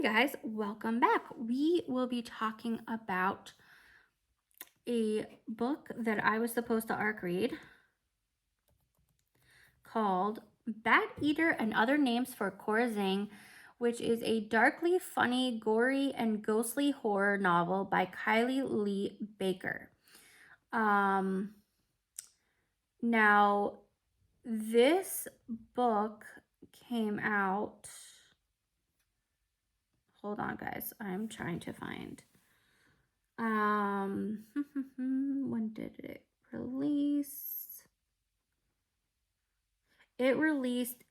guys, welcome back. We will be talking about a book that I was supposed to ARC read called Bat Eater and Other Names for Cora Zeng, which is a darkly funny, gory, and ghostly horror novel by Kylie Lee Baker. Now, this book came out. Hold on, guys. I'm trying to find. When did it release? It released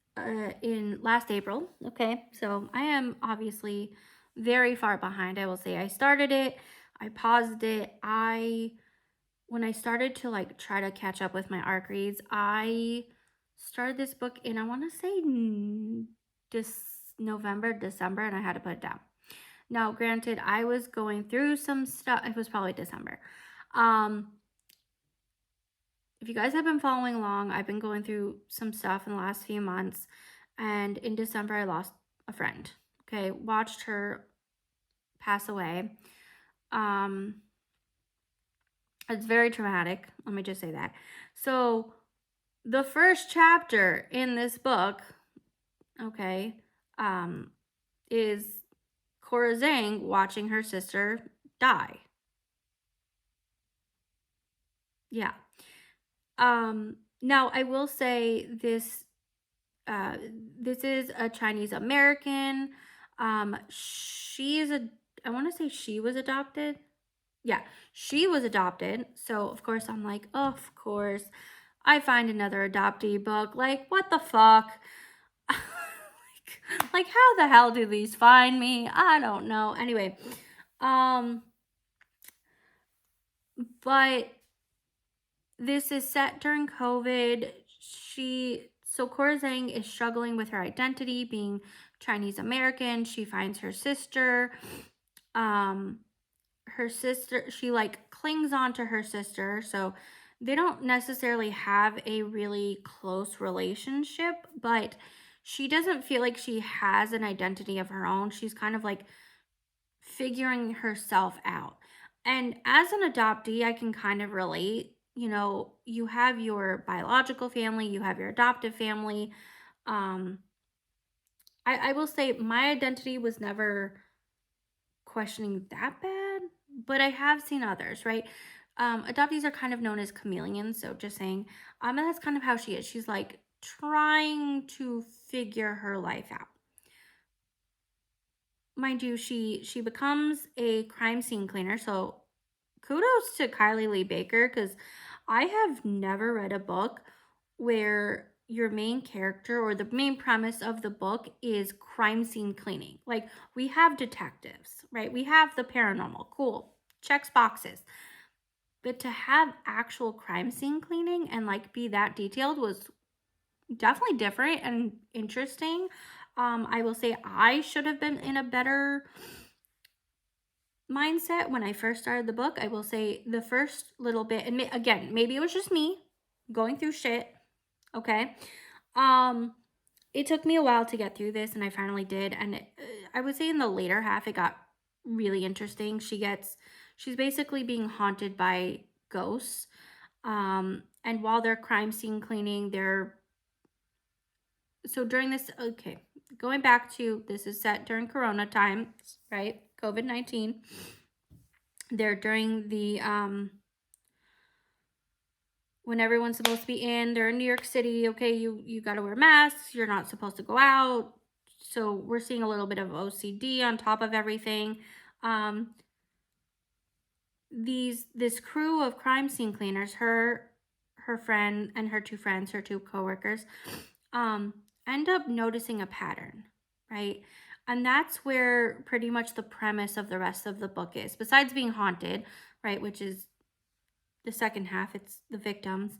in last April. Okay, so I am obviously very far behind. I will say I started it, I paused it. When I started to like try to catch up with my ARC reads, I started this book in, I want to say November, December, and I had to put it down. Now, granted, I was going through some stuff. It was probably December. If you guys have been following along, I've been going through some stuff in the last few months. And in December, I lost a friend. Okay, watched her pass away. It's very traumatic. Let me just say that. So, the first chapter in this book, okay, is Cora Zeng watching her sister die. Yeah. Now I will say this is a Chinese American. She is I want to say she was adopted. Yeah, she was adopted. So of course I'm like, oh, of course. I find another adoptee book. Like, what the fuck? like how the hell do these find me? I don't know. Anyway, but this is set during COVID. Cora Zhang is struggling with her identity, being Chinese American. She finds her sister. She like clings on to her sister. So they don't necessarily have a really close relationship, but she doesn't feel like she has an identity of her own. She's kind of like figuring herself out. And as an adoptee, I can kind of relate. You know, you have your biological family, you have your adoptive family. I will say my identity was never questioning that bad, but I have seen others, right? Adoptees are kind of known as chameleons, so just saying, and that's kind of how she is. She's like trying to figure her life out. Mind you, she becomes a crime scene cleaner, so kudos to Kylie Lee Baker, because I have never read a book where your main character or the main premise of the book is crime scene cleaning. Like, we have detectives, right? We have the paranormal. Cool. Checks boxes. But to have actual crime scene cleaning and like be that detailed was definitely different and interesting. I will say I should have been in a better mindset when I first started the book. I will say the first little bit, and again, maybe it was just me going through shit. Okay. It took me a while to get through this, and I finally did. And I would say in the later half, it got really interesting. She's basically being haunted by ghosts. And while they're crime scene cleaning, during this, okay, going back to, this is set during Corona times, right? COVID-19. They're during the, when everyone's supposed to be in, they're in New York City. Okay, you got to wear masks. You're not supposed to go out. So we're seeing a little bit of OCD on top of everything. This crew of crime scene cleaners, her friend and her two friends, her two coworkers, end up noticing a pattern, right? And that's where pretty much the premise of the rest of the book is. Besides being haunted, right, which is the second half, it's the victims.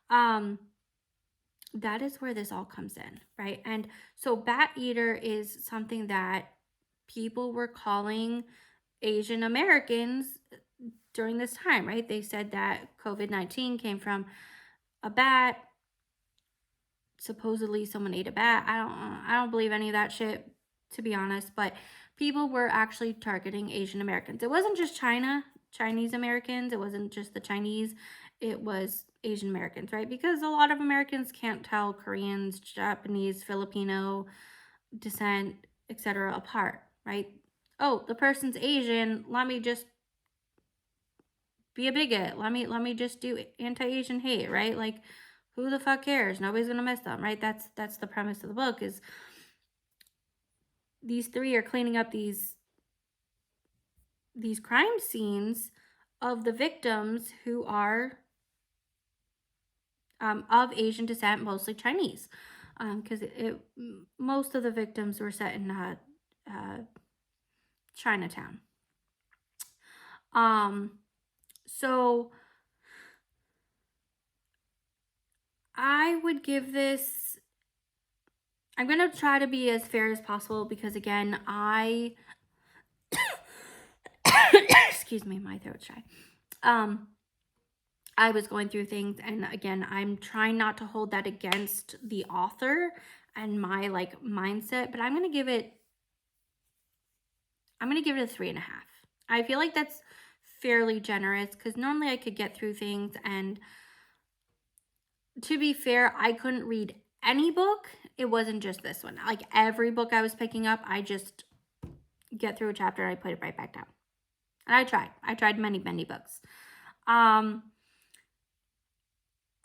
That is where this all comes in, right? And so Bat Eater is something that people were calling Asian Americans during this time, right? They said that COVID-19 came from a bat. Supposedly someone ate a bat. I don't believe any of that shit, to be honest, but people were actually targeting Asian Americans. It wasn't just Chinese Americans. It wasn't just the Chinese. It was Asian Americans, right? Because a lot of Americans can't tell Koreans, Japanese, Filipino descent, etc. apart, right? Oh, the person's Asian. Let me just be a bigot. Let me just do anti-Asian hate, right? Like, who the fuck cares? Nobody's gonna miss them, right? That's the premise of the book. Is these three are cleaning up these crime scenes of the victims who are of Asian descent, mostly Chinese, because most of the victims were set in Chinatown. So I would give this. I'm gonna try to be as fair as possible because again, excuse me, my throat's dry. I was going through things, and again, I'm trying not to hold that against the author and my like mindset, but I'm gonna give it a 3.5. I feel like that's fairly generous because normally I could get through things, and to be fair, I couldn't read any book. It wasn't just this one. Like every book I was picking up, I just get through a chapter and I put it right back down. And I tried many books.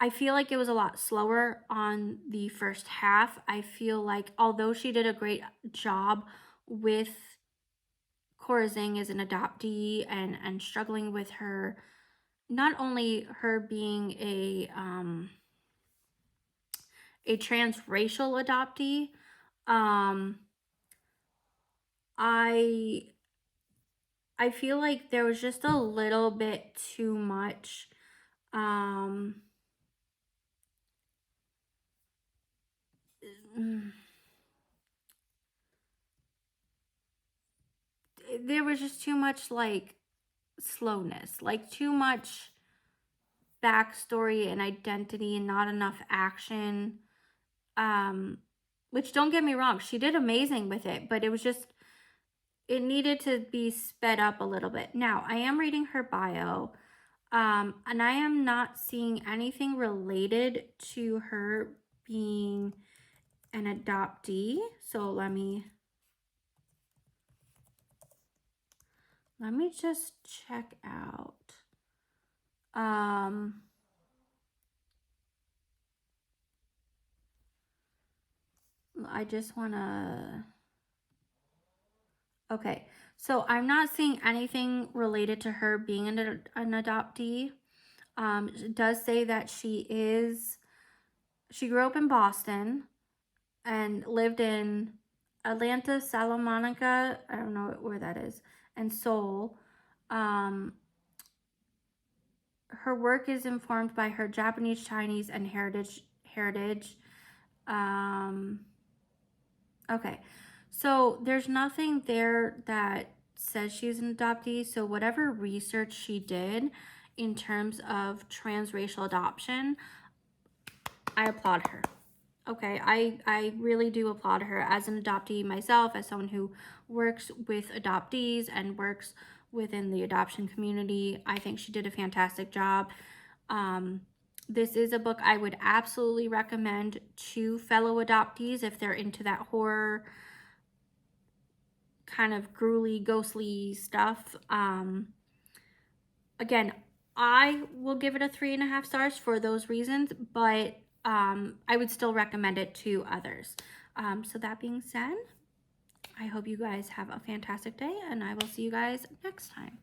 I feel like it was a lot slower on the first half. I feel like although she did a great job with Cora Zeng as an adoptee and struggling with her, not only her being a transracial adoptee, I feel like there was just a little bit too much there was just too much like slowness, like too much backstory and identity and not enough action. Which don't get me wrong, she did amazing with it, but it was just, it needed to be sped up a little bit. Now, I am reading her bio, and I am not seeing anything related to her being an adoptee. So let me just check out. I just want to. Okay, so I'm not seeing anything related to her being an adoptee. It does say that she grew up in Boston and lived in Atlanta, Salamanca, I don't know where that is, and Seoul. Her work is informed by her Japanese, Chinese, and heritage. Okay, so there's nothing there that says she's an adoptee. So whatever research she did in terms of transracial adoption, I applaud her. Okay, I really do applaud her as an adoptee myself, as someone who works with adoptees and works within the adoption community. I think she did a fantastic job. This is a book I would absolutely recommend to fellow adoptees if they're into that horror kind of gruely, ghostly stuff. Again, I will give it a 3.5 stars for those reasons, but I would still recommend it to others. So that being said, I hope you guys have a fantastic day, and I will see you guys next time.